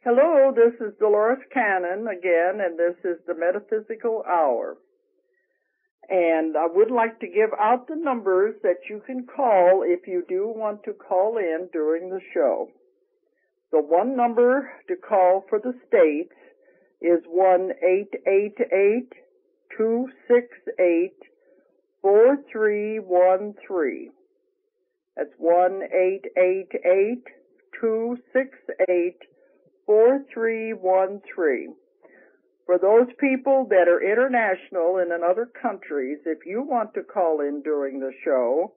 Hello, this is Dolores Cannon again, and this is the Metaphysical Hour. And I would like to give out the numbers that you can call if you do want to call in during the show. The one number to call for the States is 1-888-268-4313. That's 1-888-268-4313. For those people that are international and in other countries, if you want to call in during the show,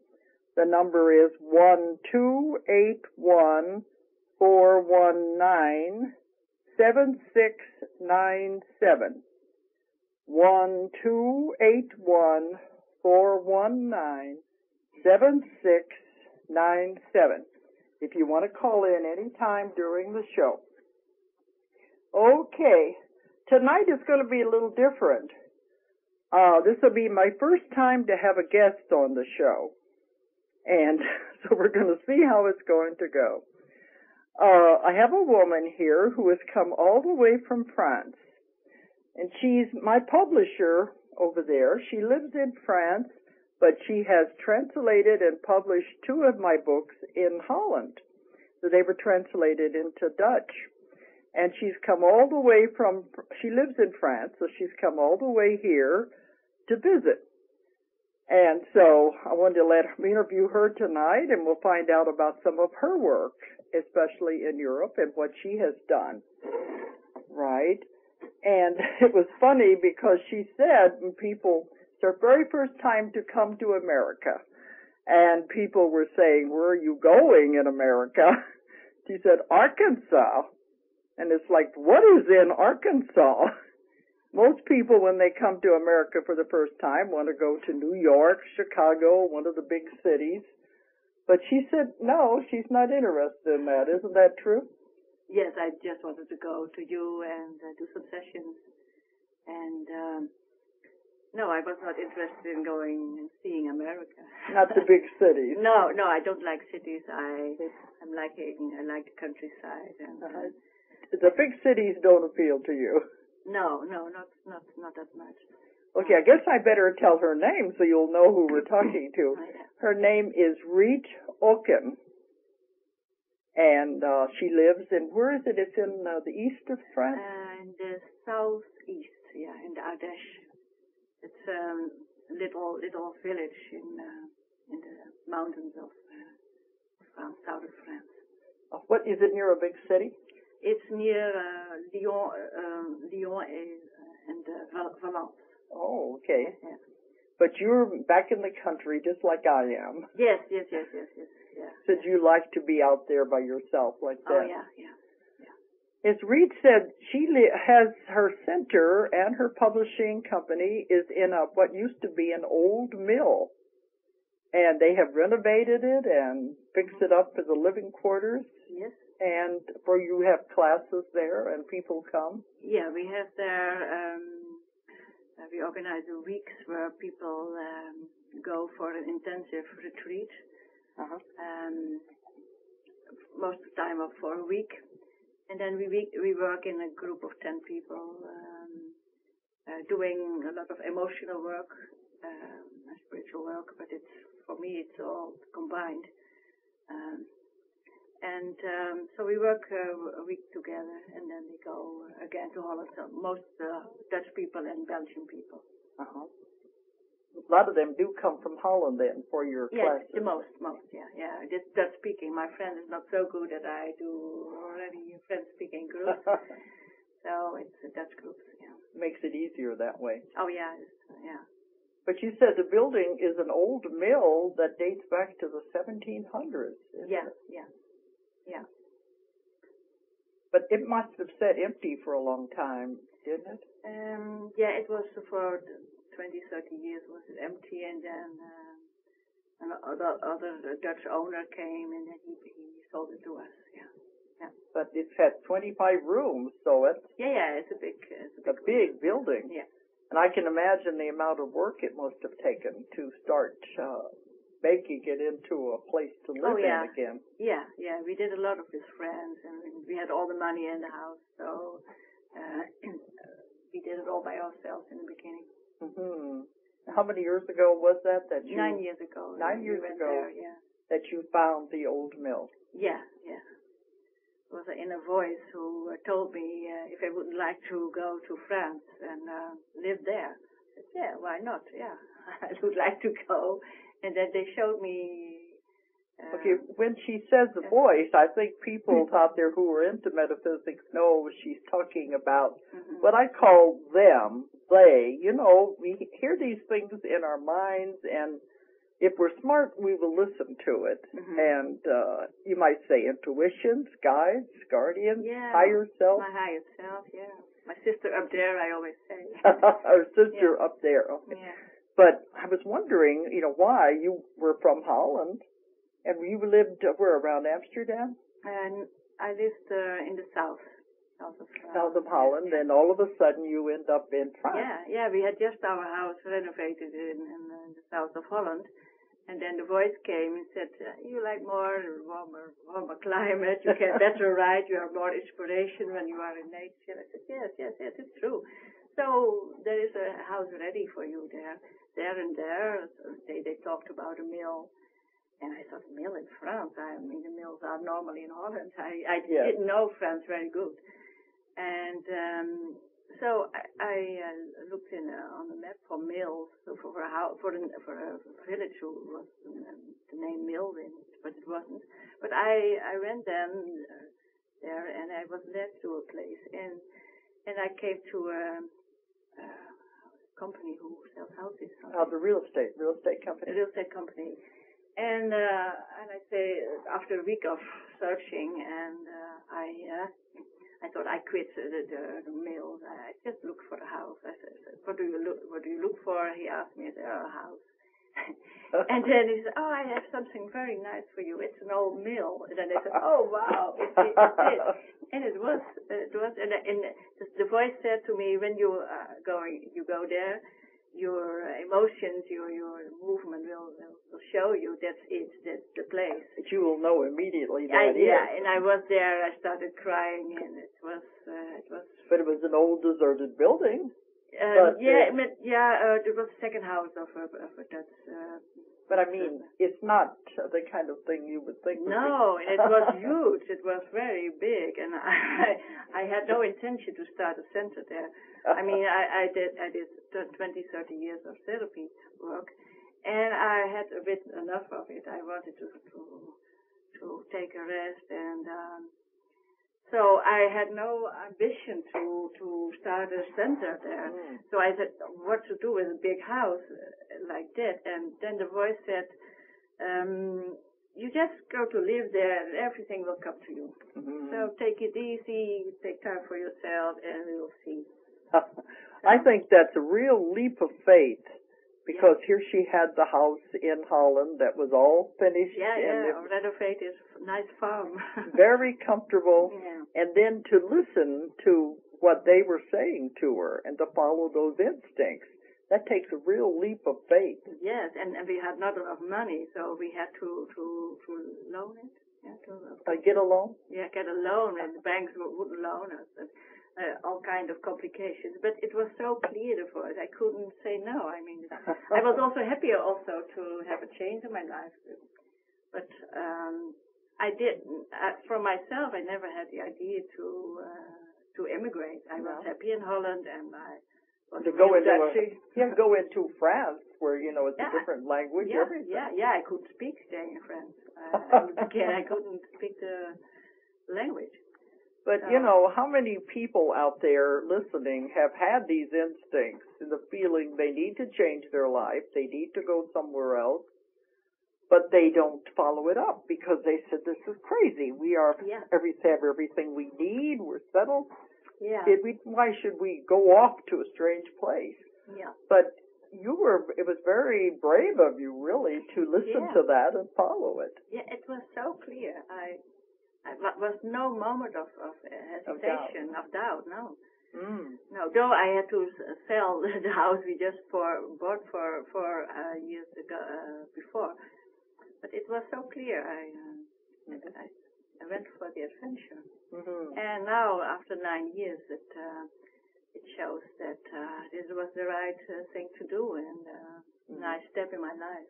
the number is 1-281-419-7697. 1-281-419-7697. If you want to call in any time during the show. Okay. Tonight is going to be a little different. This will be my first time to have a guest on the show. And so we're going to see how it's going to go. I have a woman here who has come all the way from France. And she's my publisher over there. She lives in France, but she has translated and published 2 of my books in Holland. So they were translated into Dutch. And she's come all the way she lives in France, so she's come all the way here to visit. And so I wanted to interview her tonight, and we'll find out about some of her work, especially in Europe, and what she has done. Right? And it was funny because she said, it's her very first time to come to America. And people were saying, where are you going in America? She said, Arkansas. And it's like, what is in Arkansas? Most people, when they come to America for the first time, want to go to New York, Chicago, one of the big cities. But she said, no, she's not interested in that. Isn't that true? Yes, I just wanted to go to you and do some sessions. And no, I was not interested in going and seeing America. Not the big cities. No, I don't like cities. I like the countryside. And the big cities don't appeal to you. No, not that much. Okay, I guess I better tell her name so you'll know who we're talking to. Her name is Riet Okken. And she lives in, where is it? It's in the east of France? In the southeast, in the Ardèche. It's a little village in the mountains of south of France. What, is it near a big city? It's near Lyon and Valence. Oh, okay. Yeah. But you're back in the country just like I am. Yes. Yeah. Said you like to be out there by yourself like that. Oh, yeah. As Reed said, she has her center and her publishing company is in what used to be an old mill. And they have renovated it and fixed it up for the living quarters. Yes. And where you have classes there and people come? Yeah, we have there, we organize weeks where people go for an intensive retreat. Most of the time for a week. And then we work in a group of 10 people, doing a lot of emotional work, spiritual work, but for me it's all combined. So we work a week together, and then we go again to Holland. So most Dutch people and Belgian people. A lot of them do come from Holland then for your classes. Yes, the most, yeah. It's Dutch speaking. My friend is not so good that I do already a French speaking group. So it's a Dutch group, yeah. Makes it easier that way. Oh, yeah. But you said the building is an old mill that dates back to the 1700s. Yeah. But it must have sat empty for a long time, didn't it? Yeah, it was for 20, 30 years was it empty, and then another Dutch owner came and then he sold it to us. Yeah. But it's had 25 rooms, so it's it's a big building. Yeah. And I can imagine the amount of work it must have taken to start making it into a place to live in again. Yeah. We did a lot of with friends, and we had all the money in the house, so we did it all by ourselves in the beginning. Mm-hmm. How many years ago was that you... 9 years ago. 9 years ago there, yeah. That you found the old mill. Yeah. It was an inner voice who told me if I would like to go to France and live there. I said, yeah, why not? Yeah, I would like to go. And then they showed me... okay, when she says the voice, I think people out there who are into metaphysics know she's talking about what I call them, they. You know, we hear these things in our minds, and if we're smart, we will listen to it. And you might say intuitions, guides, guardians, higher self. My higher self, yeah. My sister up there, I always say. Our sister up there. Okay. Yeah. But I was wondering, why you were from Holland, and you lived where, around Amsterdam? And I lived in the south of Holland, and all of a sudden you end up in France. Yeah. We had just our house renovated in the south of Holland. And then the voice came and said, you like more warmer climate, you can better write, you have more inspiration when you are in nature. I said, yes, it's true. So there is a house ready for you there. So they talked about a mill. And I thought, mill in France? I mean, the mills are normally in Holland. I didn't know France very good. And so I looked on the map for mills, so for a village who was the name mill in, but it wasn't. But I went then there, and I was led to a place, and I came to a company who sells houses. The real estate company. A real estate company. And I say, after a week of searching, and I thought I quit the mill. I just looked for a house. I said, what do you look for? He asked me, a house. And then he said, I have something very nice for you. It's an old mill. And then I said, oh wow, it's it. And it was, and the voice said to me, when you go there, your emotions, your movement will show you that's the place. But you will know immediately and I was there. I started crying, and it was. But it was an old deserted building. It was the second house of a Dutch. But I mean, it's not the kind of thing you would think. No, and it was huge. It was very big, and I had no intention to start a center there. I mean, I did 20, 30 years of therapy work, and I had a bit enough of it. I wanted to take a rest, and so I had no ambition to start a center there. So I said, what to do with a big house like that? And then the voice said, you just go to live there and everything will come to you. So take it easy, take time for yourself, and we will see. I think that's a real leap of faith, because here she had the house in Holland that was all finished. Renovated, nice farm. Very comfortable. Yeah. And then to listen to what they were saying to her and to follow those instincts, that takes a real leap of faith. Yes, and we had not enough money, so we had to loan it. Get a loan? Yeah, get a loan, and the banks wouldn't loan us. And, all kind of complications, but it was so clear the voice. I couldn't say no. I mean, I was also happy also to have a change in my life. But I did for myself. I never had the idea to immigrate. I was happy in Holland, and I was to go into France, where it's a different language. I could speak there in France. Again, I couldn't speak the language. But, how many people out there listening have had these instincts, the feeling they need to change their life, they need to go somewhere else, but they don't follow it up because they said, this is crazy. We have everything we need. We're settled. Yeah. Why should we go off to a strange place? Yeah. But it was very brave of you, really, to listen to that and follow it. Yeah, it was so clear. There was no moment of hesitation, of doubt, no. No, though I had to sell the house we just bought for years ago before. But it was so clear. I went for the adventure. Mm-hmm. And now, after 9 years, it shows that this was the right thing to do and nice step in my life.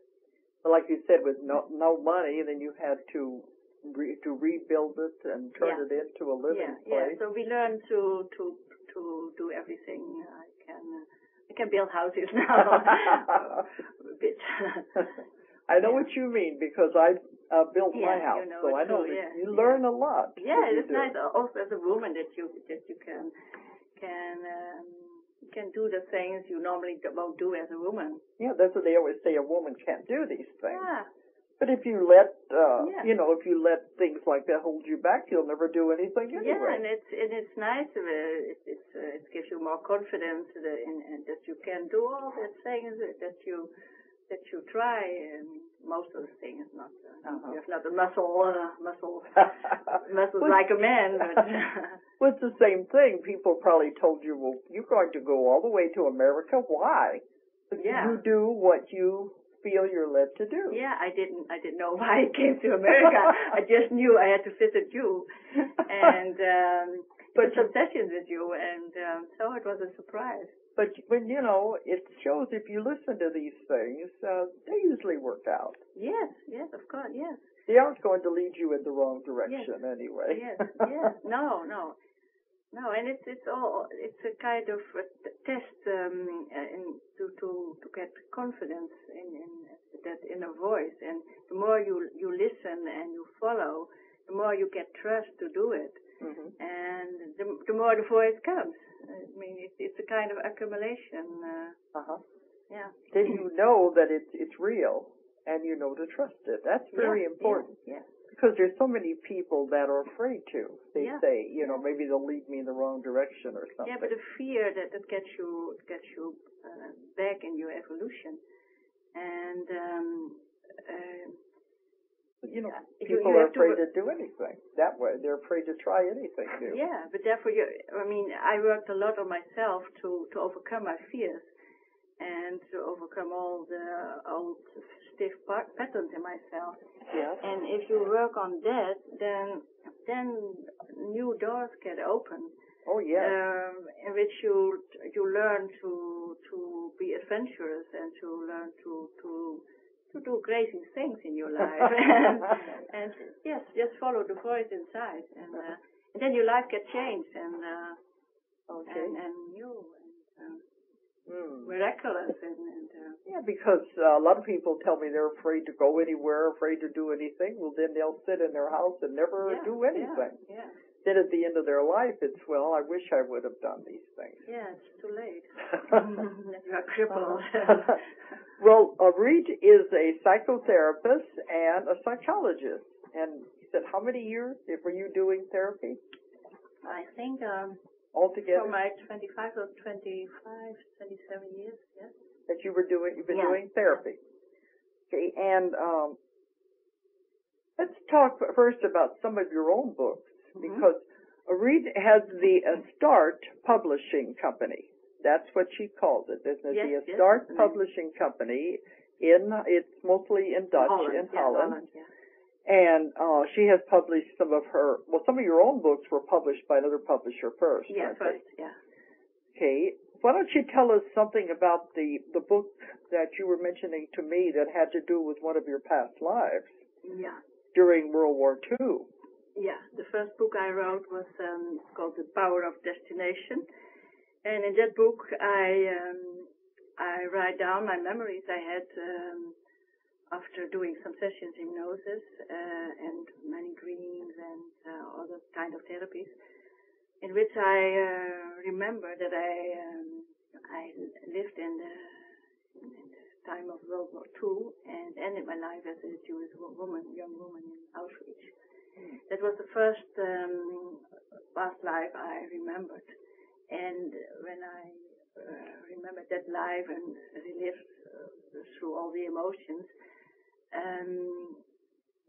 But like you said, with no money, then you had to rebuild it and turn it into a living place. Yeah. So we learned to do everything. I can build houses now. A bit. I know what you mean because I built my house, you know so I know too, that you learn a lot. Yeah, it's nice also as a woman that you can do the things you normally won't do as a woman. Yeah, that's what they always say. A woman can't do these things. Yeah. But if you let if you let things like that hold you back, you'll never do anything anyway. Yeah, and it's nice. It gives you more confidence in that you can do all the things that you try. And most of the things not. There's not a muscle like a man. But well, it's the same thing. People probably told you, well, you're going to go all the way to America. Why? But you do what you feel you're led to do. Yeah, I didn't know why I came to America. I just knew I had to visit you and put some sessions with you, and so it was a surprise. But when it shows if you listen to these things, they usually work out. Yes, of course, yes. They aren't going to lead you in the wrong direction anyway. Yes, no, and it's a kind of a test to get confidence in that inner voice, and the more you listen and you follow, the more you get trust to do it, and the more the voice comes. I mean, it's a kind of accumulation. Yeah. Then you know that it's real, and you know to trust it. That's very important. Yeah. Because there's so many people that are afraid to. They say, maybe they'll lead me in the wrong direction or something. Yeah, but the fear that gets you back in your evolution, and people are afraid to do anything that way. They're afraid to try anything new. Yeah, but therefore, I worked a lot on myself to overcome my fears and to overcome all the old stiff patterns in myself. Yeah. And if you work on that, then new doors get open. Oh yeah. In which you learn to be adventurous and to learn to do crazy things in your life. and yes, just follow the voice inside, and then your life gets changed and new and miraculous and yeah, because a lot of people tell me they're afraid to go anywhere, afraid to do anything. Well, then they'll sit in their house and never do anything. Yeah. Then at the end of their life, it's, well, I wish I would have done these things. Yeah, it's too late. You are crippled. Well, Riet is a psychotherapist and a psychologist. And you said, how many years were you doing therapy? I think altogether? For my 25 or 27 years, yes. That you've been doing therapy. Okay, and let's talk first about some of your own books, because Riet has the Start Publishing Company. That's what she calls it, isn't it? The Start Publishing Company. It's mostly in Dutch, in Holland. And she has published some of your own books were published by another publisher first. Yeah, first, yeah. Okay. Why don't you tell us something about the book that you were mentioning to me that had to do with one of your past lives? Yeah. During World War II. Yeah. The first book I wrote was called The Power of Destination. And in that book, I write down my memories I had after doing some sessions in hypnosis and many dreams and other kind of therapies, in which I remember that I lived in the time of World War II and ended my life as a Jewish young woman in Auschwitz. That was the first past life I remembered. And when I remembered that life and relived through all the emotions,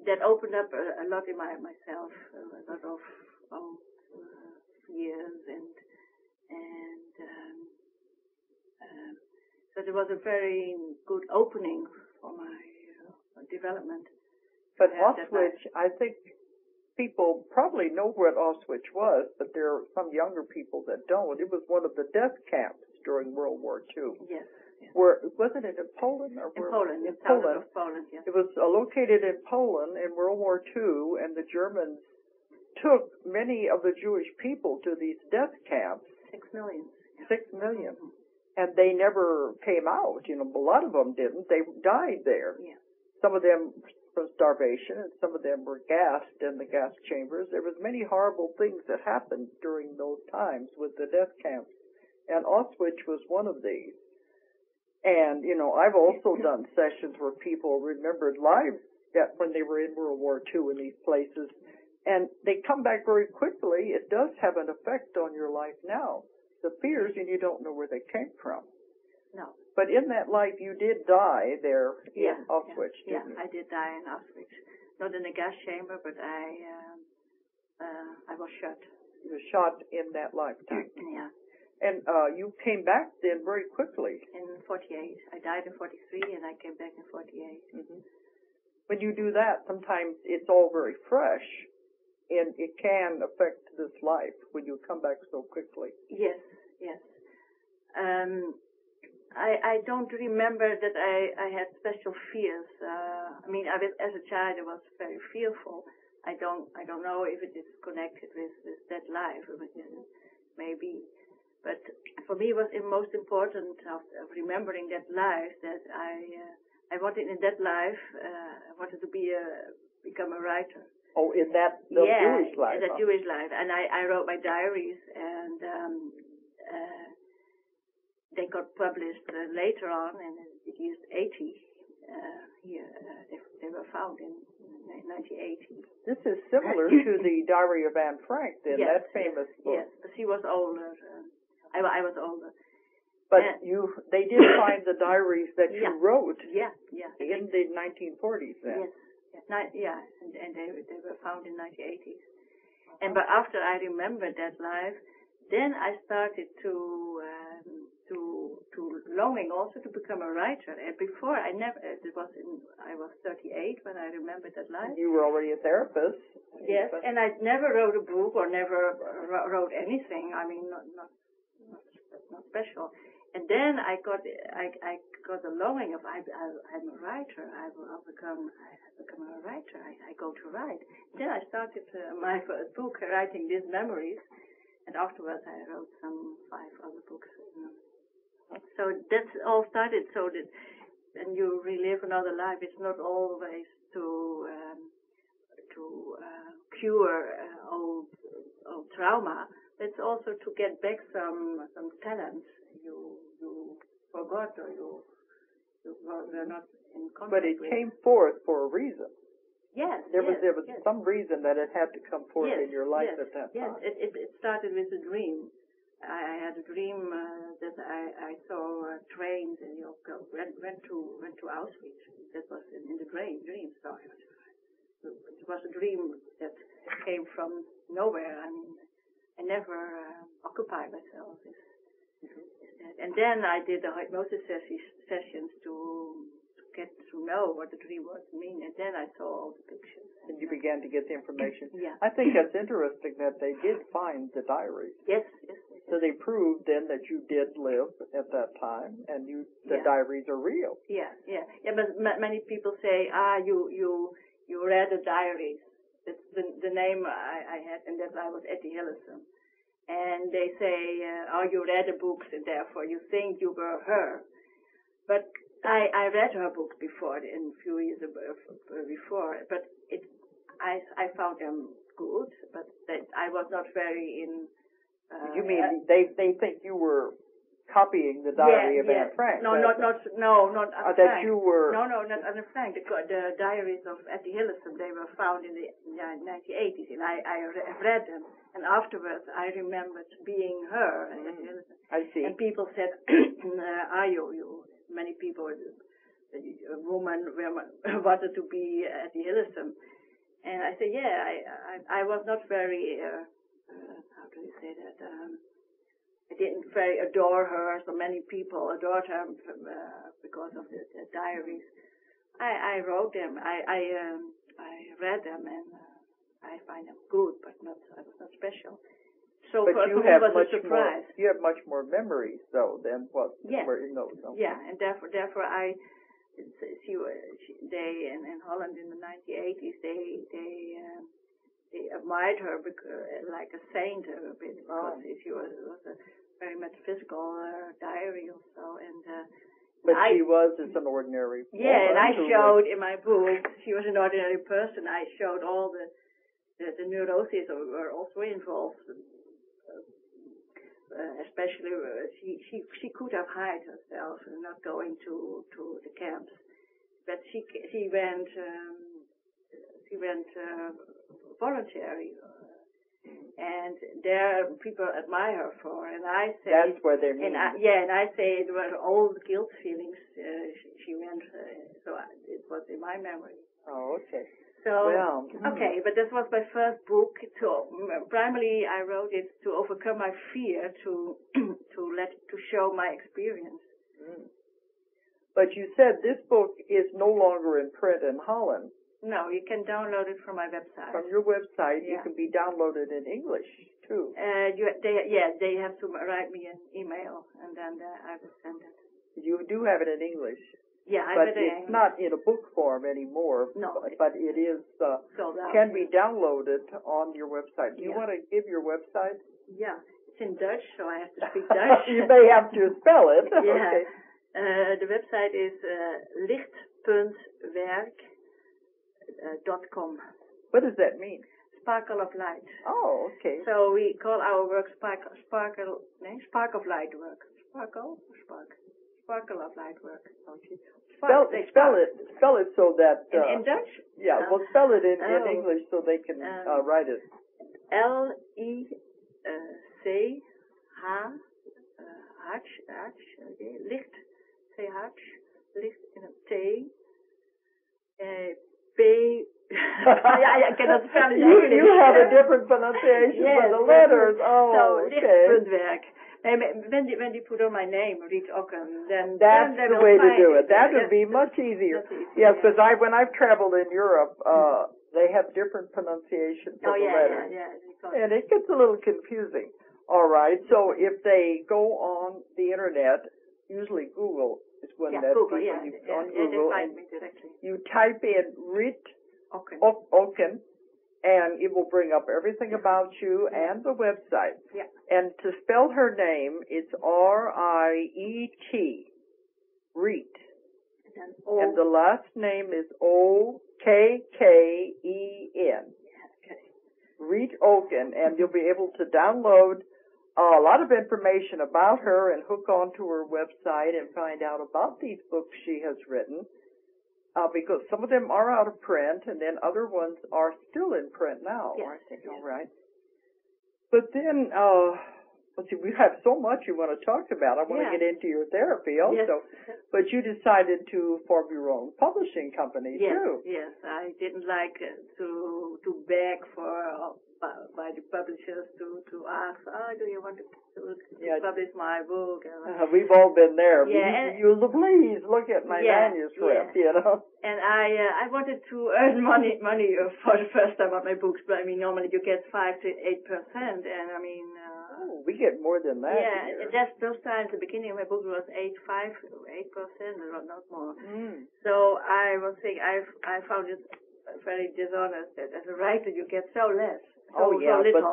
that opened up a lot in myself, a lot of fears and so it was a very good opening for my development. But Auschwitz, I think people probably know what Auschwitz was, but there are some younger people that don't. It was one of the death camps during World War II. Yes. Wasn't it in Poland? Or in Poland, in Poland. Of Poland, yes. It was located in Poland in World War II, and the Germans took many of the Jewish people to these death camps. 6 million. 6 million. And they never came out. You know, a lot of them didn't. They died there. Yeah. Some of them from starvation, and some of them were gassed in the gas chambers. There was many horrible things that happened during those times with the death camps, and Auschwitz was one of these. And, you know, I've also done sessions where people remembered lives that when they were in World War II in these places, and they come back very quickly. It does have an effect on your life now. The fears, and you don't know where they came from. No. But in that life, you did die there in Auschwitz, yeah. didn't you? I did die in Auschwitz. Not in a gas chamber, but I was shot. You were shot in that lifetime. Yeah. And you came back then very quickly. In 48. I died in 43, and I came back in 48. Mm-hmm. When you do that, sometimes it's all very fresh, and it can affect this life when you come back so quickly. Yes, yes. I don't remember that I had special fears. I mean, as a child, I was very fearful. I don't know if it is connected with that life. Maybe. But for me, it was most important of remembering that life that I wanted in that life. I wanted to become a writer. Oh, in that Jewish life. Yeah, that Jewish life. And I wrote my diaries, and they got published later on, and it used 80. They were found in 1980. This is similar to the Diary of Anne Frank, then, yes, that famous book. Yes, but she was older. I was older. But they did find the diaries that you wrote in the 1940s then. Yes. And they were found in 1980s. And but after I remembered that life, then I started to longing also to become a writer. And before I was 38 when I remembered that life. You were already a therapist. Yes, and I never wrote a book or never wrote anything. I mean, not special. And then I got the longing of I'm a writer. I'll become a writer. I go to write. Then I started my first book, writing these memories, and afterwards I wrote some 5 other books. So that's all started. So that when you relive another life, it's not always to cure old trauma. It's also to get back some talents you forgot or you were not in contact with. But it came forth for a reason. Yes. There was some reason that it had to come forth in your life at that time. Yes, it started with a dream. I had a dream that I saw trains and went to Auschwitz. That was in the dream. So it was a dream that came from nowhere. I mean, I never occupied myself with that. And then I did the hypnosis sessions to get to know what the dream was mean. And then I saw all the pictures. And you began to get the information. Yeah. I think that's interesting that they did find the diaries. Yes. So they proved then that you did live at that time, and the diaries are real. Yeah. But many people say, you read the diaries. That's the name I had, and that I was Etty Hillesum. And they say, you read the books, and therefore you think you were her. But I read her books before, in a few years before, but I found them good, but I was not very in. You mean they think you were copying the Diary of Anne Frank? No, not Anne Frank. That you were. No, not Anne Frank. The diaries of Etty Hillesum, they were found in the 1980s, and I read them, and afterwards I remembered being her. Etty Hillesum. I see. And people said, "Are you?" Many people, a woman wanted to be Etty Hillesum, and I said, I was not very. How do you say that? I didn't very adore her. So many people adored her because of the diaries. I wrote them. I read them and I find them good, but I was not special. So but for you me have it was much a surprise. more. You have much more memories though than what were in those. Okay. Yeah, and therefore I. They in Holland in the 1980s they admired her like a saint because she was a very metaphysical diary also and. But she was as an ordinary woman. Yeah, and I showed in my book she was an ordinary person. I showed all the neuroses were also involved. Especially she could have hid herself and not going to the camps, but she went voluntary, and there people admire her for. And I say that's where they mean. And I say it were all the guilt feelings she went. So it was in my memory. Oh, okay. So, okay, but this was my first book. Primarily, I wrote it to overcome my fear, to show my experience. Mm. But you said this book is no longer in print in Holland. No, you can download it from my website. From your website, it can be downloaded in English too. They have to write me an email, and then I will send it. You do have it in English. Yeah, but it's not in a book form anymore. No, but it is can be downloaded on your website. Do you want to give your website? Yeah, it's in Dutch, so I have to speak Dutch. You may have to spell it. Yeah. Okay. The website is licht.werk.com. What does that mean? Sparkle of light. Oh, okay. So we call our work spark of light work. Sparkle of light work. Okay. Spell it so that in Dutch. Yeah, well, spell it in English so they can write it. Licht, licht in a T, P. I cannot spell it. You have a different pronunciation for the letters. Oh, okay. Licht.werk. When they put on my name, Riet Okken, then that's then the way to do it. That would be much easier. Yes, because when I've traveled in Europe, they have different pronunciations of the letters, and it gets a little confusing. All right, so if they go on the internet, usually Google is one that Google, people on Google, Google, and you type in Riet Okken. And it will bring up everything about you and the website. Yeah. And to spell her name, it's Riet. Riet. And the last name is Okken. Okay. Riet Okken. And you'll be able to download a lot of information about her and hook onto her website and find out about these books she has written. Because some of them are out of print, and then other ones are still in print now, aren't they? All right. But then, let's see, we have so much you want to talk about. I want to get into your therapy also. Yes. But you decided to form your own publishing company, too. Yes, I didn't like to beg by the publishers to ask, do you want to publish my book? We've all been there. Yeah, please look at my manuscript, you know. And I wanted to earn money for the first time on my books, but I mean, normally you get 5 to 8%, and I mean... we get more than that. Yeah, that's those times, the beginning of my book was 8%, not more. Mm. So I was thinking, I found it very dishonest that as a writer you get so less. So little.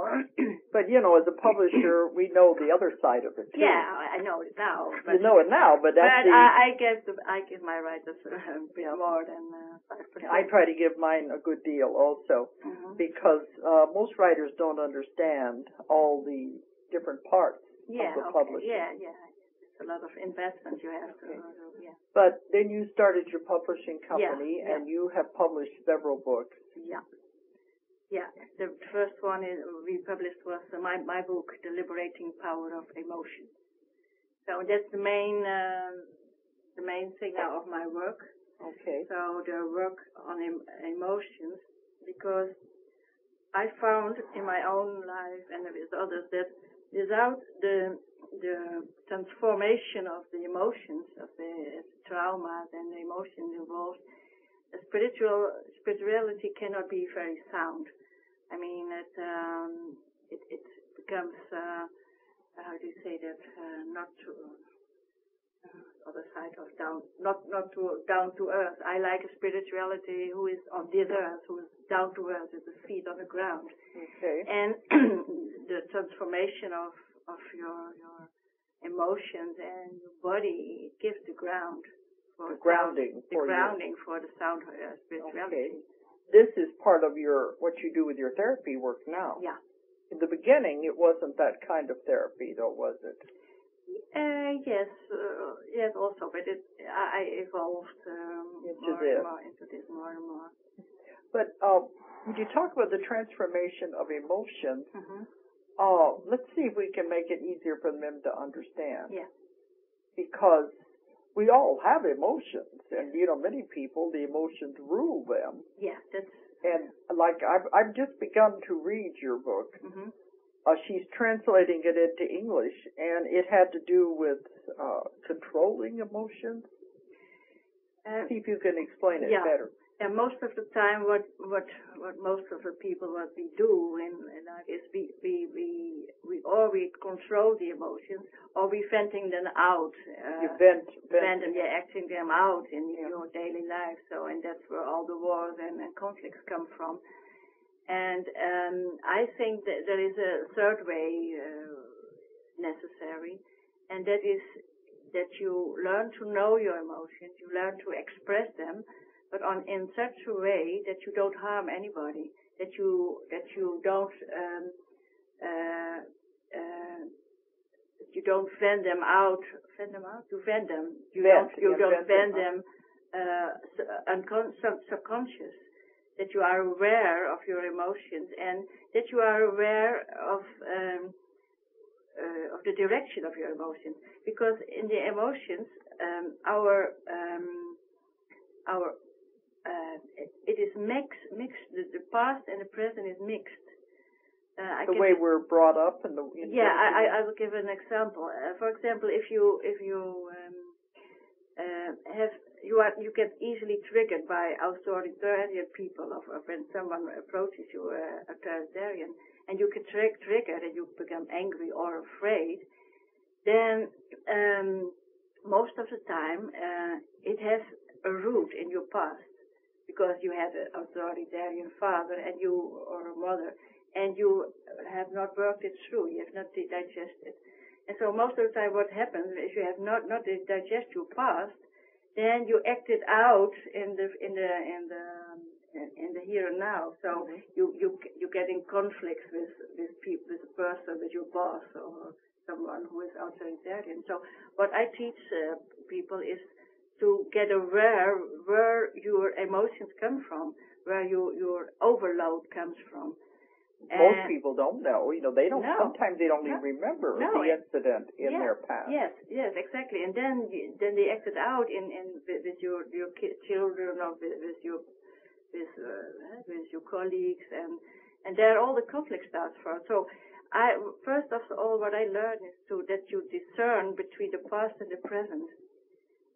But you know, as a publisher, we know the other side of it too. Yeah, I know it now. You know it now, but that's I give my writers more than 5%. I try to give mine a good deal also, because most writers don't understand all the different parts of the publishing. Yeah. It's a lot of investment you have to do. Yeah. But then you started your publishing company, and you have published several books. Yeah. Yeah, the first one we published was my book, The Liberating Power of Emotion. So that's the main thing now of my work. Okay. So the work on emotions, because I found in my own life and with others that without the transformation of the emotions, of the traumas and the emotions involved, spirituality cannot be very sound. I mean, it becomes how do you say that? Not to other side of down, not to down to earth. I like a spirituality who is on this earth, who is down to earth, with the feet on the ground. Okay. And the transformation of your emotions and your body gives the ground for grounding. For the sound spirituality. Okay. This is part of what you do with your therapy work now. Yeah. In the beginning, it wasn't that kind of therapy, though, was it? Yes, also, but I evolved into this more and more. But when you talk about the transformation of emotions, let's see if we can make it easier for them to understand. Yeah. Because we all have emotions, and many people, the emotions rule them. Yeah, that's. And like I've just begun to read your book. She's translating it into English, and it had to do with controlling emotions. See if you can explain it better. And most of the time, what most of the people what we do in life is we control the emotions, or we venting them out. You vent them, acting them out in your daily life. So, and that's where all the wars and conflicts come from. And I think that there is a third way necessary, and that is that you learn to know your emotions, you learn to express them, but in such a way that you don't harm anybody, that you don't vent them out. You don't vent them subconscious. That you are aware of your emotions, and that you are aware of the direction of your emotions. Because in the emotions, it is mixed. The past and the present is mixed. The way we're brought up and I will give an example. For example, if you you get easily triggered by authoritarian people, or when someone approaches you, authoritarian, and you get triggered and you become angry or afraid, then most of the time it has a root in your past, because you had an authoritarian father and or a mother, and you have not worked it through, you have not digested. And so most of the time what happens is you have not digest your past, then you act it out in the here and now. So you get in conflicts with people, with a person, with your boss, or someone who is authoritarian. So what I teach people is to get aware where your emotions come from, where your overload comes from. Most people don't know. They don't. No. Sometimes they don't even remember the incident in their past. Yes, exactly. And then they act it out with your children, or with your colleagues, and there all the conflict starts from. So first of all, what I learned is that you discern between the past and the present,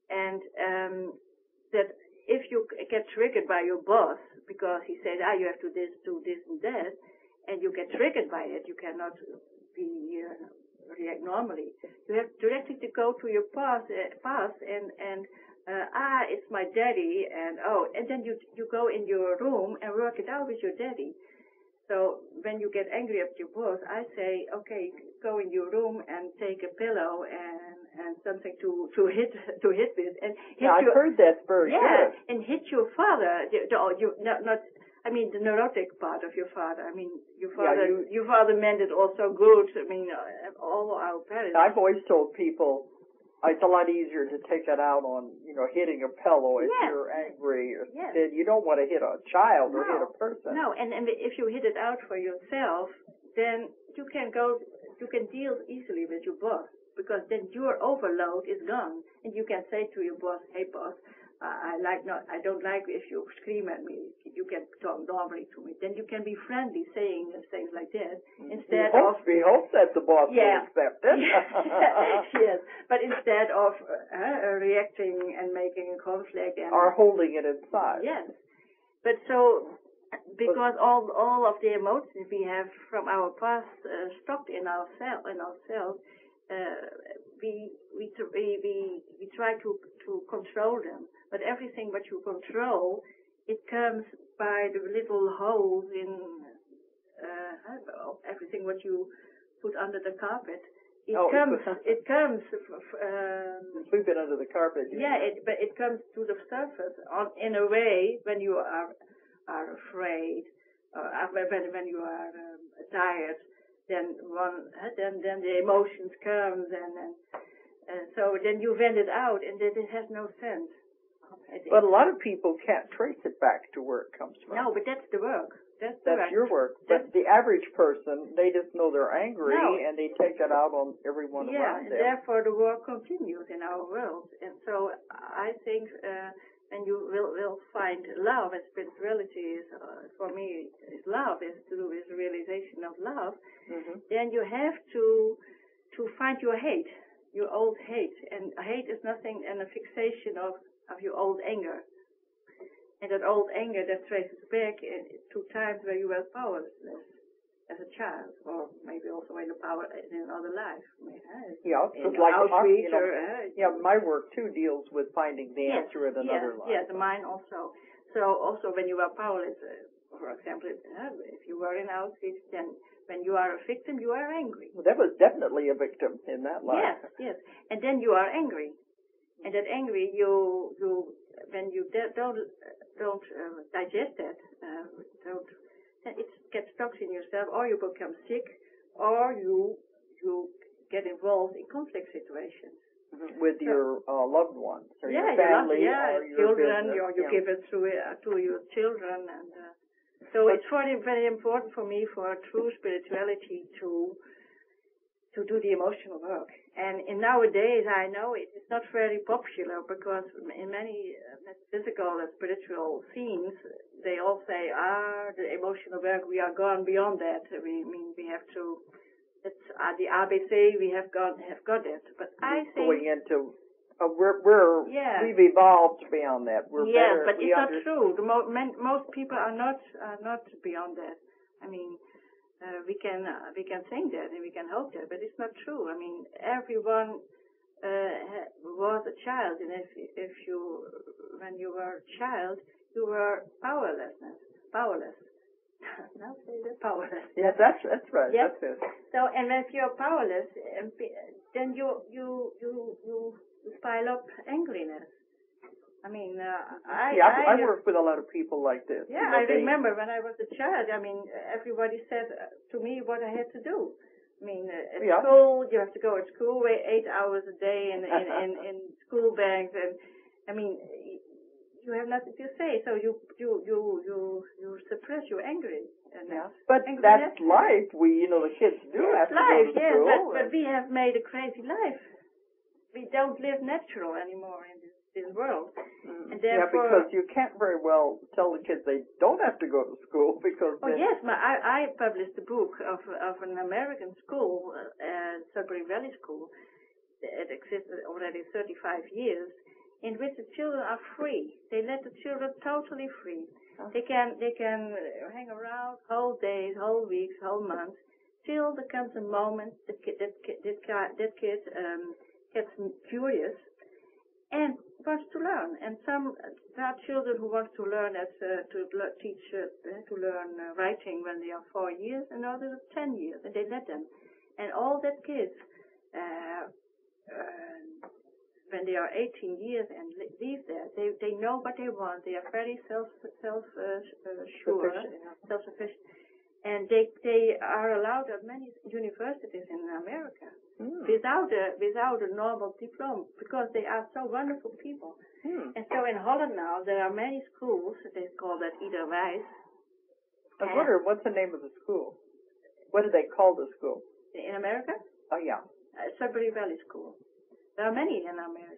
and that if you get triggered by your boss because he says, you have to do this and that, and you get triggered by it, you cannot react normally. You have directly to go to your past and it's my daddy, and then you go in your room and work it out with your daddy. So when you get angry at your boss, I say, okay, go in your room and take a pillow and something to hit with, and hit I've heard that's very good. And hit your father. The neurotic part of your father. I mean, your father meant it also good. I mean, all our parents. I've always told people it's a lot easier to take it out on, hitting a pillow if you're angry. Then you don't want to hit a child or hit a person. No, and if you hit it out for yourself, then you can deal easily with your boss, because then your overload is gone, and you can say to your boss, hey boss, I don't like if you scream at me. You can talk normally to me. Then you can be friendly, saying things like that instead of. We hope that the boss will accept it. Yes, but instead of reacting and making a conflict or holding it inside. Yes, but so because all of the emotions we have from our past stocked in ourselves, we try to control them. But everything what you control, it comes by the little holes in everything what you put under the carpet. It comes. Sweep it under the carpet. But it comes to the surface in a way when you are afraid, when you are tired. Then the emotions comes and so then you vent it out, and it has no sense. But a lot of people can't trace it back to where it comes from. No, but that's the work. That's your work. But the average person, they just know they're angry, and they take it out on everyone around them. Yeah, and therefore the work continues in our world. And so I think, and you will find love and spirituality is, for me, is love, is to do with realization of love. Mm-hmm. Then you have to find your hate, your old hate. And hate is nothing and a fixation of your old anger. And that old anger that traces back to times where you were powerless as a child, or maybe also in another life. Yeah, so like Auschwitz, my work too deals with finding the answer in another life. Yes, mine also. So also when you were powerless, for example, if you were in Auschwitz, then when you are a victim, you are angry. Well, that was definitely a victim in that life. Yes, and then you are angry. And that angry, when you don't digest that, then it gets stuck in yourself, or you become sick, or you get involved in conflict situations with your loved ones, or your family, or your children. business. You give it to your children, and so it's very, very important for me for true spirituality to do the emotional work. And in nowadays, I know it's not very popular because in many metaphysical and spiritual scenes, they all say, the emotional work, we are gone beyond that. We have to, it's the ABC, we have got it. But I think going into, we've evolved beyond that. We're better. But it's not true. Most people are not beyond that. I mean, we can think that and we can hope that, but it's not true. I mean, everyone was a child, and when you were a child, you were powerless. Now say that, powerless. Yes, that's right. Yep. That's it. So, and if you're powerless, then you pile up angriness. I mean, I work with a lot of people like this. Yeah, I remember when I was a child, I mean, everybody said to me what I had to do. I mean, at school, you have to go to school 8 hours a day in school bags, and I mean, you have nothing to say, so you suppress your anger. But that's life. The kids do have to go to school. But we have made a crazy life. We don't live natural anymore in this world. And therefore, because you can't very well tell the kids they don't have to go to school because. Oh yes, I published a book of an American school, Sudbury Valley School. It existed already 35 years, in which the children are free. They let the children totally free. They can hang around whole days, whole weeks, whole months, till there comes a moment that kid gets curious and wants to learn. And there are children who want to learn to learn writing when they are 4 years, and others 10 years, and they let them. And all that kids, when they are 18 years and leave there, they know what they want. They are very self-sufficient, and they are allowed at many universities in America without a normal diploma, because they are so wonderful people. And so in Holland now there are many schools. They call that Iederwijs. I wonder what's the name of the school. What do they call the school in America? Oh yeah, Sudbury Valley School. There are many in America.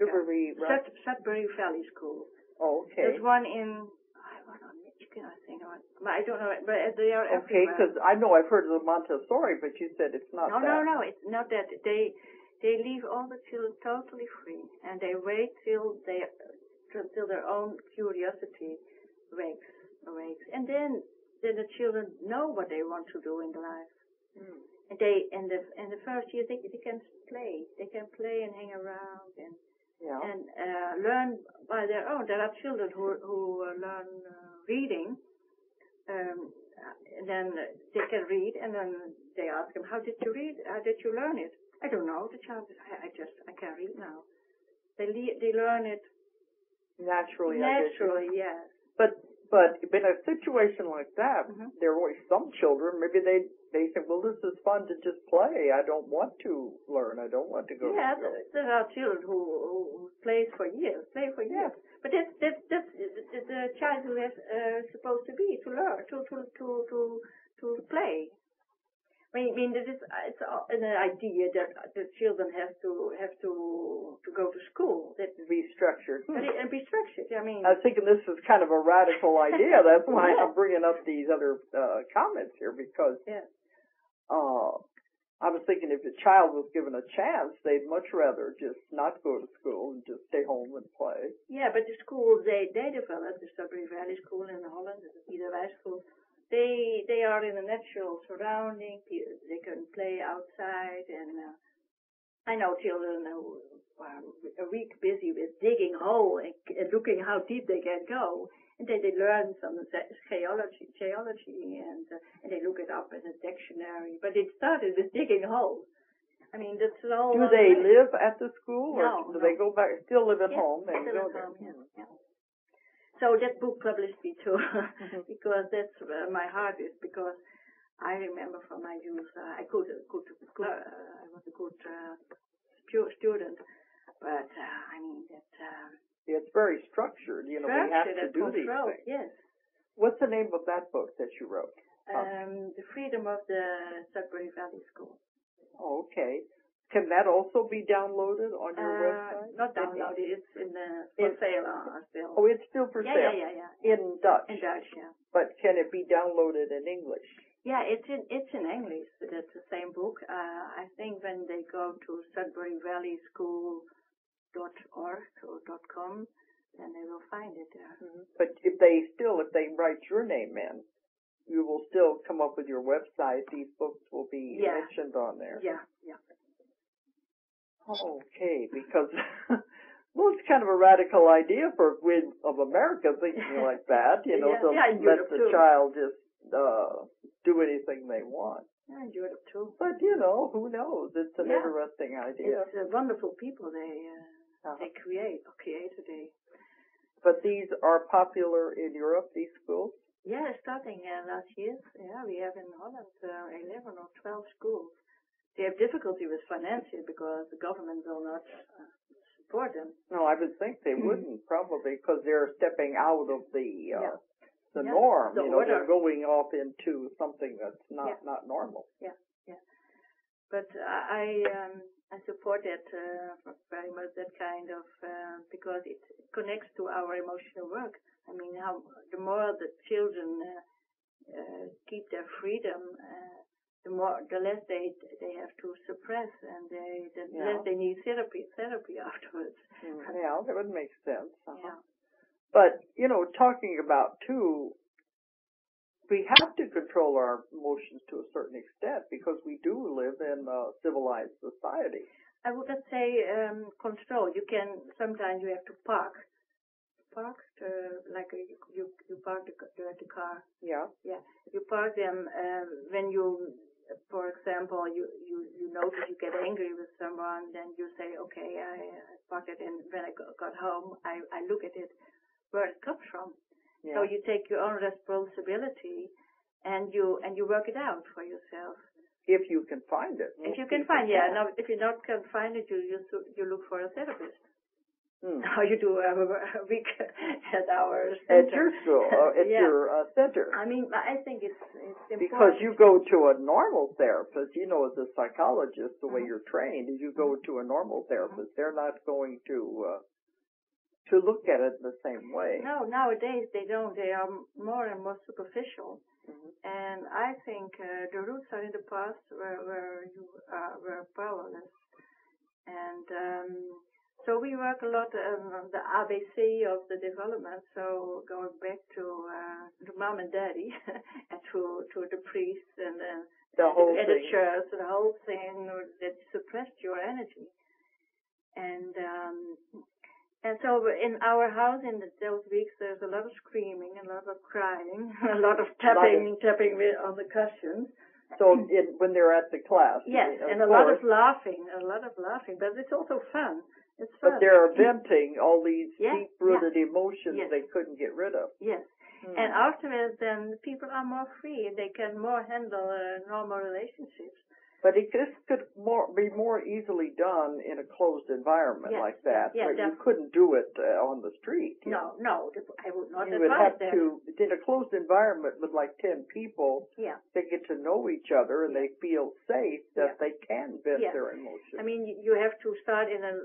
Sudbury Valley School. Okay. There's one in, I don't know, Michigan, I think. I don't know, but they are everywhere. Okay, because I know I've heard of the Montessori, but you said it's not that. No, it's not that. They leave all the children totally free, and they wait till their own curiosity wakes, and then the children know what they want to do in life. Mm. And they in the first year they can play. They can play and hang around and learn by their own. There are children who learn reading, and then they can read, and then they ask them, "How did you read? How did you learn it?" I don't know. The child says, I can read now. They learn it naturally. Naturally, yes. But in a situation like that, there are always some children. Maybe they say, "Well, this is fun to just play. I don't want to learn. I don't want to go." Yeah, to school. there are children who play for years. Yeah. But that's the child who is supposed to be to learn to play. I mean, it's an idea that the children have to go to school. That be structured. And be structured. I mean, I was thinking this is kind of a radical idea. That's why I'm bringing up these other comments here, because I was thinking if a child was given a chance, they'd much rather just not go to school and just stay home and play. Yeah, but the schools they developed, the Sudbury Valley School in Holland, the Liberation School. They are in a natural surrounding. They can play outside, and I know children who are a week busy with digging a hole and looking how deep they can go, and they learn some geology, and they look it up in a dictionary. But it started with digging holes. I mean, that's all. Do they live at the school, or no, do they go back? Still live at home? They still live at home. Yeah. So that book published me too, because that's where my heart is. Because I remember from my youth, I was a good student, but I mean that. It's very structured. You know, we have to do these things. Yes. What's the name of that book that you wrote? The Freedom of the Sudbury Valley School. Oh, okay. Can that also be downloaded on your website? Not downloaded. It's for sale still. Oh, it's still for sale. Yeah. In Dutch. In Dutch, yeah. But can it be downloaded in English? Yeah, it's in English. That's the same book. I think when they go to SudburyValleySchool.org or .com, then they will find it there. Mm-hmm. But if they write your name in, you will still come up with your website. These books will be mentioned on there. Yeah. Okay, because well, it's kind of a radical idea for of America thinking like that, to let the child just do anything they want. Yeah, in Europe too. But who knows? It's an interesting idea. It's wonderful people they create today. But these are popular in Europe, these schools? Yeah, starting last year. Yeah, we have in Holland 11 or 12 schools. They have difficulty with financing because the government will not support them. No, I would think they wouldn't, probably, because they're stepping out of the norm. They're going off into something that's not normal. Yeah. But I support that very much, that kind of, because it connects to our emotional work. I mean, the more the children keep their freedom, the less they have to suppress, and the less they need therapy afterwards. Yeah, that would make sense. Yeah. But talking about too, we have to control our emotions to a certain extent because we do live in a civilized society. I would not say control. Sometimes you have to park, like you park the car. Yeah. You park them when you. For example, you notice you get angry with someone, then you say, okay, I parked it, and when I got home, I look at it, where it comes from. Yeah. So you take your own responsibility, and you work it out for yourself. If you can find it. If you can find, Now, if you not can find it, you look for a therapist. How you do a week at our center. At your school, at your center. I mean, I think it's important. Because you go to a normal therapist, as a psychologist, the way you're trained is you go to a normal therapist. They're not going to to look at it the same way. No, nowadays they don't. They are more and more superficial. Mm-hmm. And I think the roots are in the past where you were powerless. And so we work a lot on the ABC of the development, so going back to mom and daddy and to the priest and the church, the whole thing that suppressed your energy. And so in our house in those weeks, there's a lot of screaming, a lot of crying, a lot of tapping on the cushions. So when they're at the class. Yes, and a lot of laughing, but it's also fun. It's fun. But they're venting all these deep-rooted emotions they couldn't get rid of. Yes. And afterwards, then people are more free. They can more handle normal relationships. But this could be more easily done in a closed environment like that, where you couldn't do it on the street. No, I would not advise that. You would have to, in a closed environment with like 10 people, they get to know each other and they feel safe that they can vent their emotions. I mean, you have to start in a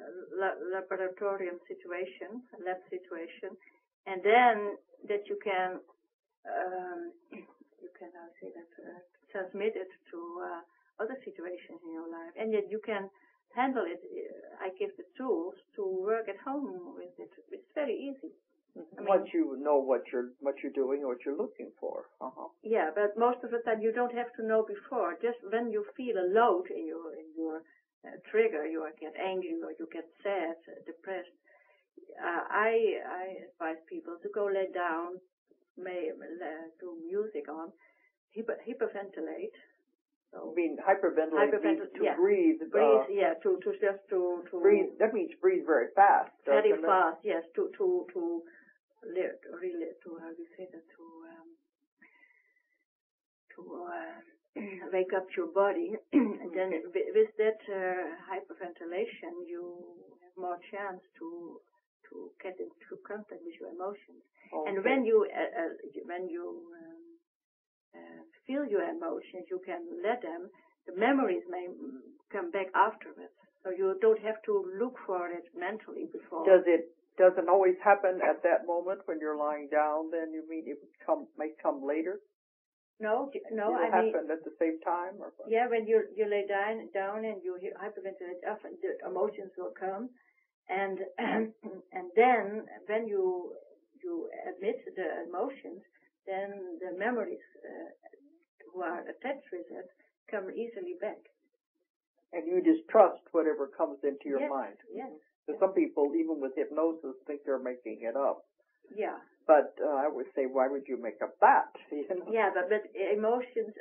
laboratorium situation, a lab situation, and then that you can transmit it to other situations in your life, and yet you can handle it. I give the tools to work at home with it. It's very easy. I mean, once you know what you're doing, what you're looking for. Yeah, but most of the time you don't have to know before. Just when you feel a load in your trigger, you get angry or you get sad, depressed. I advise people to go lay down, do music on, hyperventilate. So, I mean, hyperventilate means to breathe. Breathe, to breathe. That means breathe very fast. Very fast, yes. To how do you say that? To wake up your body, and then with that hyperventilation, you have more chance to get into contact with your emotions. Okay. And when you feel your emotions, you can let them. The memories may come back afterwards, so you don't have to look for it mentally before. Doesn't always happen at that moment when you're lying down? Then you mean it may come later? No. It'll happen at the same time, or what? Yeah, when you lay down and you hyperventilate, often the emotions will come, and then when you admit the emotions, then the memories who are attached with it come easily back. And you just trust whatever comes into your mind. Yes. So some people, even with hypnosis, think they're making it up. Yeah. But I would say, why would you make up that? Yeah, but emotions,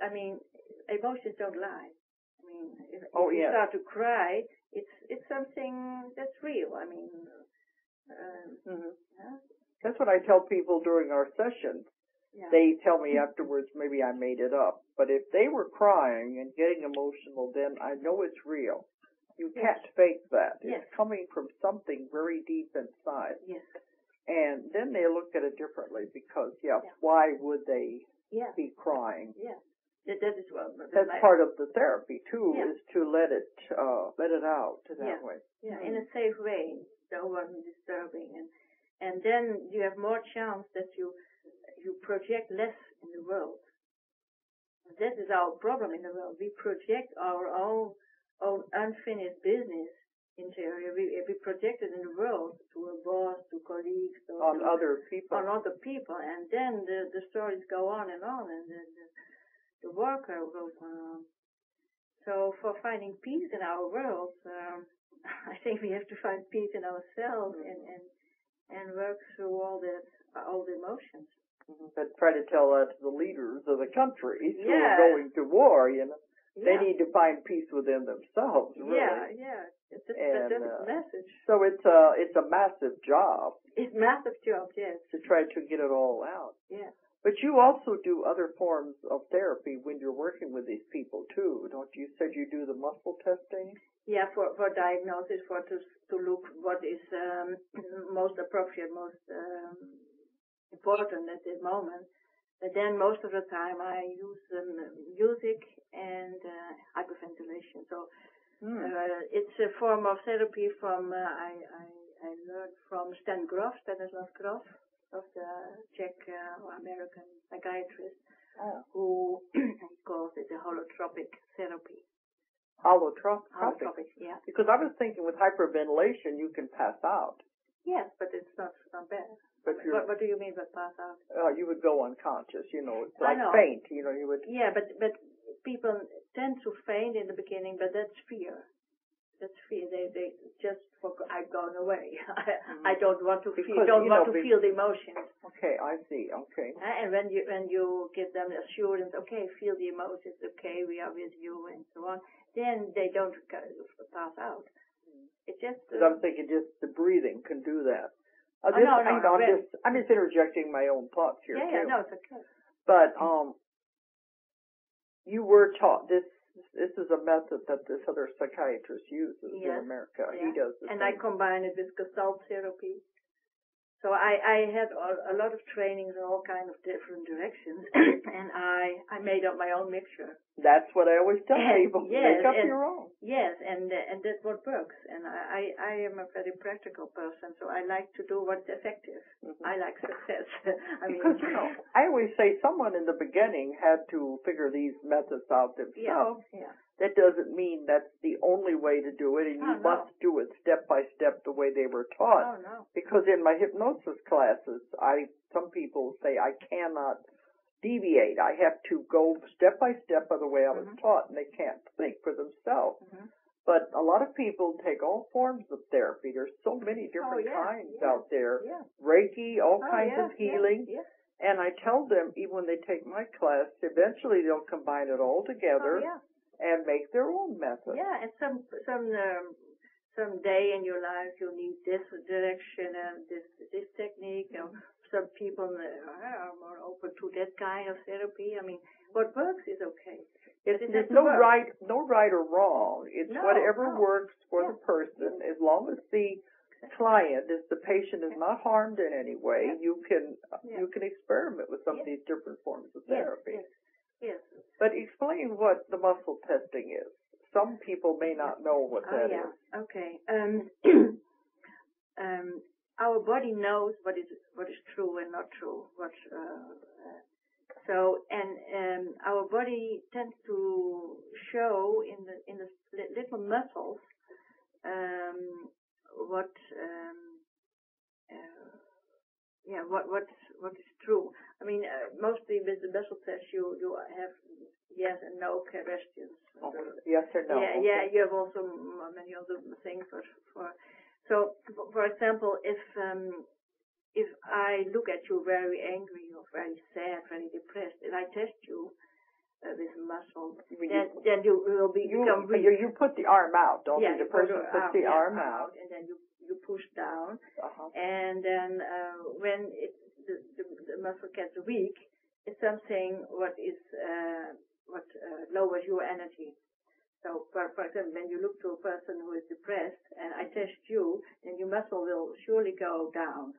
emotions don't lie. I mean, if you start to cry, it's something that's real. I mean, that's what I tell people during our sessions. Yeah. They tell me afterwards, maybe I made it up. But if they were crying and getting emotional, then I know it's real. You can't fake that. It's coming from something very deep inside. Yes. And then they look at it differently because, why would they be crying? Yeah. That is what. That's part of the therapy too, is to let it out that way. Yeah, in a safe way, so it wasn't disturbing, and then you have more chance that you project less in the world. That is our problem in the world. We project our own unfinished business into we project it in the world to a boss, to colleagues, on other people, and then the stories go on, and the work goes on. So for finding peace in our world, I think we have to find peace in ourselves and work through all the emotions. But try to tell that to the leaders of the countries who are going to war, They need to find peace within themselves, really. Yeah. That's the message. So it's a massive job. It's a massive job, yes. To try to get it all out. Yeah. But you also do other forms of therapy when you're working with these people, too, don't you? You said you do the muscle testing? Yeah, for diagnosis, to look what is most appropriate, most important at this moment. But then most of the time I use music and hyperventilation. So it's a form of therapy from I learned from Stanislav Grof, of the Czech or American psychiatrist, who calls it the holotropic therapy. Holotropic? Yeah. Because I was thinking with hyperventilation you can pass out. Yes, but it's not bad. But what do you mean by pass out? You would go unconscious, it's like faint, you would... Yeah, but people tend to faint in the beginning, but that's fear. That's fear. They just I'm going away. I don't want to feel. Feel the emotions. Okay, I see. Okay. And when you give them assurance, okay, feel the emotions. Okay, we are with you, and so on. Then they don't pass out. It's just. Because I'm thinking, just the breathing can do that. I'm just interjecting my own thoughts here too. Yeah, no, it's okay. But you were taught this. This is a method that this other psychiatrist uses in America. Yeah. He does the same. I combine it with Gestalt therapy. So I had a lot of trainings in all kinds of different directions, and I made up my own mixture. That's what I always tell people. Yes, make up your own. Yes, and that's what works. And I am a very practical person, so I like to do what's effective. Mm-hmm. I like success. Because I always say someone in the beginning had to figure these methods out themselves. Yeah. That doesn't mean that's the only way to do it, and you must do it step by step the way they were taught. No. Because in my hypnosis classes, some people say I cannot deviate. I have to go step by step of the way I was taught, and they can't think for themselves. Mm-hmm. But a lot of people take all forms of therapy. There's so many different kinds out there. Yeah. Reiki, all kinds of healing. Yeah. And I tell them, even when they take my class, eventually they'll combine it all together. And make their own method. Yeah, and some day in your life you need this direction and this technique. Some people are more open to that kind of therapy. I mean, what works is okay. There's no right or wrong. It's whatever works for the person, as long as the client, if the patient is not harmed in any way, you can experiment with some of these different forms of therapy. Yes. But explain what the muscle testing is. Some people may not know what that is. Okay. Our body knows what is true and not true. Our body tends to show in the little muscles what is true. I mean, mostly with the muscle test, you have yes and no questions. Yes or no. Yeah, okay. You have also many other things So, for example, if I look at you very angry or very sad, very depressed, and I test you with a muscle, then you will become weak. You put the arm out, don't you? The person puts the arm out, and then you push down, and then when the muscle gets weak, it's something what lowers your energy. So, for example, when you look to a person who is depressed, and I test you, then your muscle will surely go down.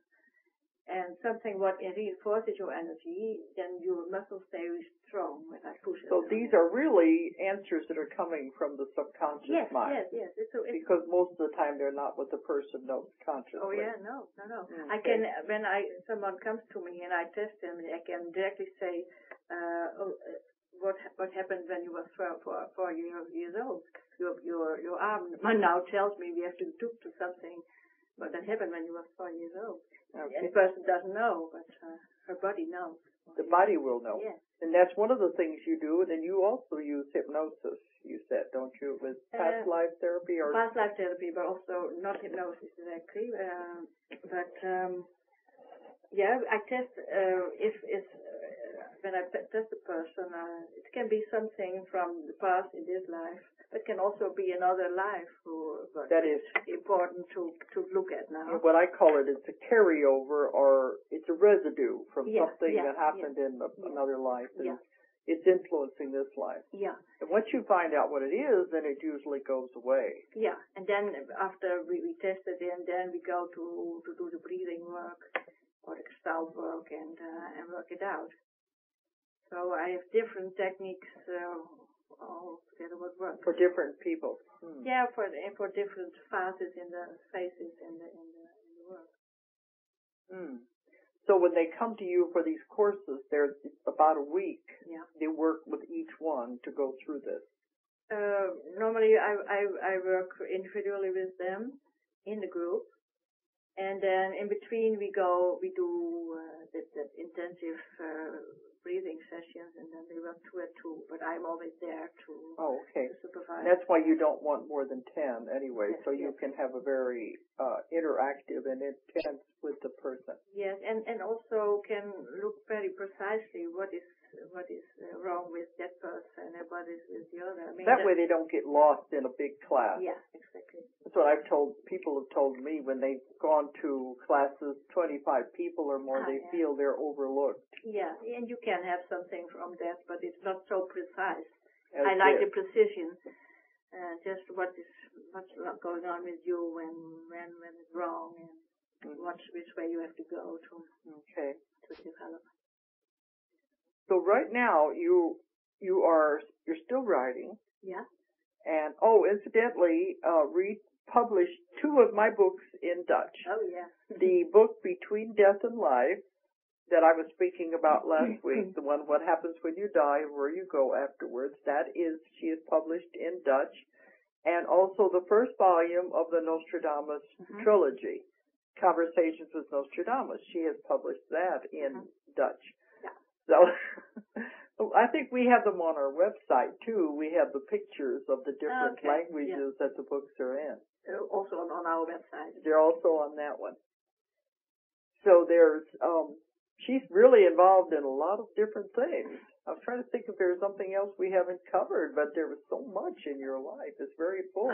And something what reinforces your energy, then your muscles stay strong when I push it. So these are really answers that are coming from the subconscious mind. Yes. Because most of the time they're not what the person knows consciously. Oh yeah, no. Okay. I can when someone comes to me and I test them, I can directly say, what happened when you were 4 years old? Your arm now tells me we have to do something. But that happened when you were 4 years old. Okay. And the person doesn't know, but her body knows. The body will know. Yes. And that's one of the things you do. And then you also use hypnosis, you said, don't you, with past life therapy? Or past life therapy, but also not hypnosis exactly. I test when I test a person, it can be something from the past in this life. It can also be another life that is important to look at now. What I call it is a carryover, or it's a residue from something that happened in another life, and it's influencing this life. Yeah. And once you find out what it is, then it usually goes away. Yeah, and then after we test it, and then we go to do the breathing work or the Gestalt work and work it out. So I have different techniques. What works for different people. Yeah, for different phases in the Mm. So when they come to you for these courses, there's about a week. Yeah. They work with each one to go through this. Normally, I work individually with them in the group, and then in between we do that intensive breathing sessions, and then we work 2 at 2. But I'm always there to supervise. That's why you don't want more than 10 anyway, yes, so you can have a very interactive and intense with the person. Yes, and also can look very precisely what is wrong with that person and what is with the other. I mean, that way they don't get lost in a big class. Yeah, exactly. That's what people have told me when they've gone to classes, 25 people or more, they feel they're overlooked. Yeah, and you can have something from that, but it's not so precise. I like the precision, just what's going on with you when it's wrong, and which way you have to go to develop. So right now you're still writing. Yeah. And incidentally, Riet published 2 of my books in Dutch. Oh yeah. The book Between Death and Life that I was speaking about last week, the one What Happens When You Die and Where You Go Afterwards, she is published in Dutch, and also the first volume of the Nostradamus trilogy, Conversations with Nostradamus. She has published that in Dutch. So I think we have them on our website, too. We have the pictures of the different languages that the books are in. Also on our website. They're also on that one. So there's, she's really involved in a lot of different things. I was trying to think if there's something else we haven't covered, but there was so much in your life. It's very full.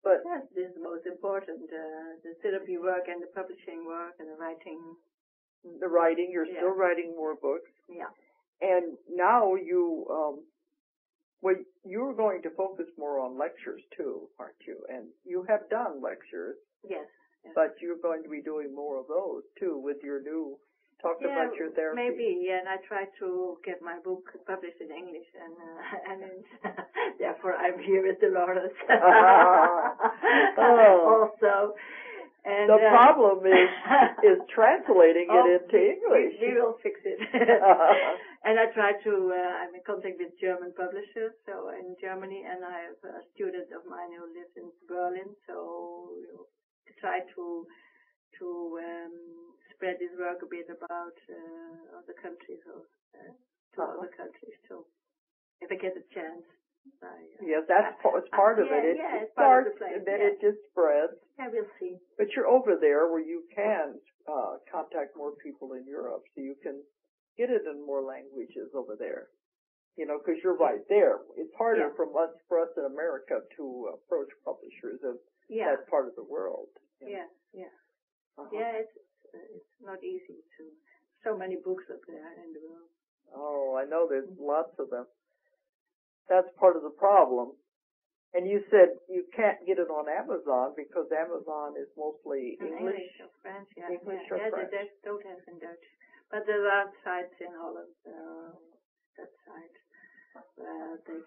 But yes, this is the most important, the therapy work and the publishing work and the writing. The writing, you're still writing more books. Yeah. And now you're going to focus more on lectures too, aren't you? And you have done lectures. Yes. But you're going to be doing more of those too with your new, talk about your therapy. Maybe, and I try to get my book published in English, and therefore I'm here with Dolores. Also. And, the problem is translating it into English. We will fix it. And I try to, I'm in contact with German publishers, so in Germany, and I have a student of mine who lives in Berlin, so we'll try to spread this work a bit about other countries, or to other countries too, if I get a chance. Yes, that's part of it. It starts and then it just spreads. Yeah, we'll see. But you're over there where you can contact more people in Europe, so you can get it in more languages over there. You know, because you're right there. It's harder for us in America to approach publishers of that part of the world. Yeah, yeah. Yeah, it's not easy to. So many books up there in the world. Oh, I know. There's lots of them. That's part of the problem. And you said you can't get it on Amazon because Amazon is mostly English or French, English or French. They don't have in Dutch. But there are sites in Holland, that site, where they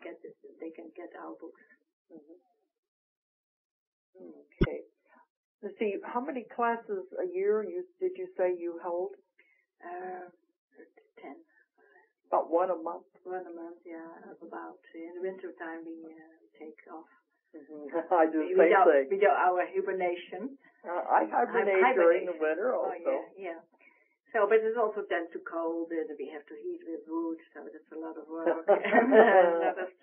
can get our books. Okay. Let's see, how many classes a year did you say you held? 10. About one a month? One a month, yeah. About in the winter time we take off. I do the same thing. We do our hibernation. I hibernate during the winter also. Oh, yeah. So, but it's also then too cold, and we have to heat with wood, so that's a lot of work. And just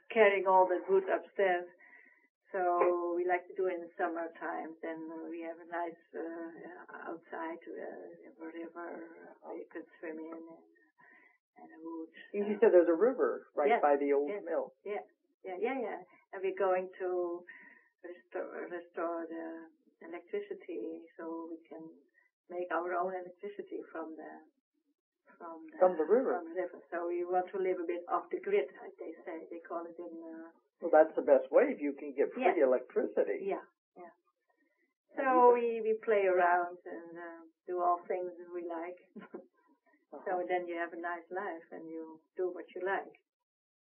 carrying all the wood upstairs. So we like to do it in the summertime. Then we have a nice outside river you could swim in. And a wood. You said there's a river right by the old mill. Yeah. And we're going to restore the electricity so we can make our own electricity from the river. From the river. So we want to live a bit off the grid, like they say. They call it in. Well, that's the best way if you can get free electricity. Yeah. So we play around and do all things that we like. So then you have a nice life and you do what you like.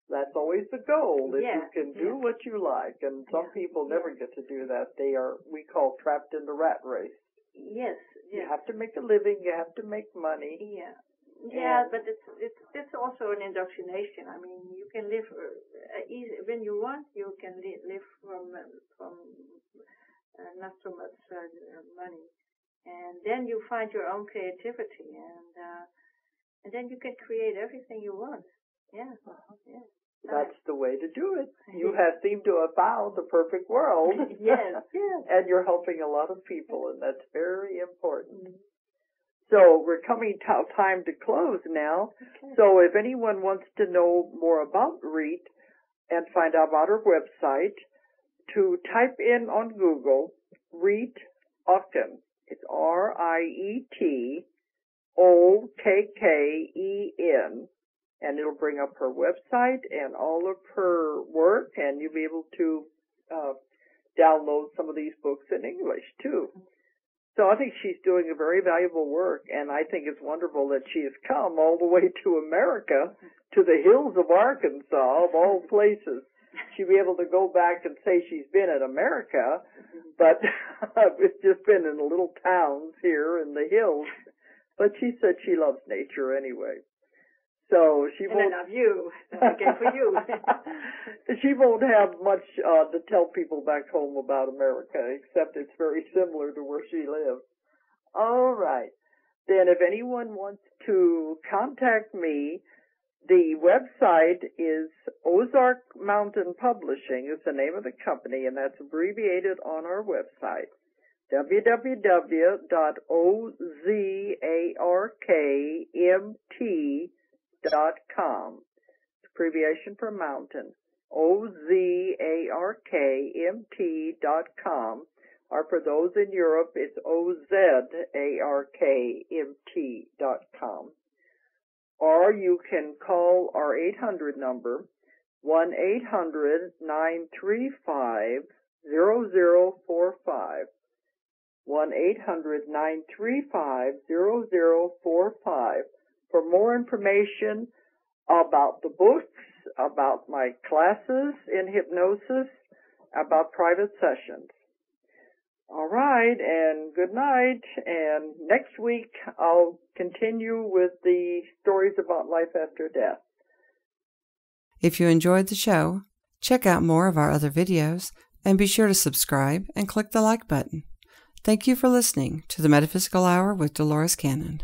That's always the goal, that you Yeah, can do what you like. And some people never get to do that. They are, we call, trapped in the rat race. Yes. You have to make a living. You have to make money. Yeah. Yeah, but it's also an indoctrination. I mean, you can live easy, when you want. You can live from not so much money, and then you find your own creativity, and then you can create everything you want. Yeah, yeah. That's the way to do it. You have seemed to have found the perfect world. Yes, yes. And you're helping a lot of people, and that's very important. Mm-hmm. So we're coming to time to close now. Okay. So if anyone wants to know more about Riet and find out about her website, to type in on Google Riet Okken. It's RIETOKKEN, and it'll bring up her website and all of her work, and you'll be able to download some of these books in English too. So I think she's doing a very valuable work, and I think it's wonderful that she has come all the way to America, to the hills of Arkansas, of all places. She'll be able to go back and say she's been in America, but it's just been in the little towns here in the hills. But she said she loves nature anyway. So she won't. I love you. Okay, for you. She won't have much to tell people back home about America, except it's very similar to where she lives. All right. Then if anyone wants to contact me, the website is Ozark Mountain Publishing is the name of the company, and that's abbreviated on our website. www.ozarkmt.com. It's abbreviation for mountain. ozarkmt.com. Or for those in Europe, it's ozarkmt.com. Or you can call our 800 number, 1-800-935-0045. 1-800-935-0045 for more information about the books, about my classes in hypnosis, about private sessions. All right, and good night. And next week I'll continue with the stories about life after death. If you enjoyed the show, check out more of our other videos and be sure to subscribe and click the like button. Thank you for listening to the Metaphysical Hour with Dolores Cannon.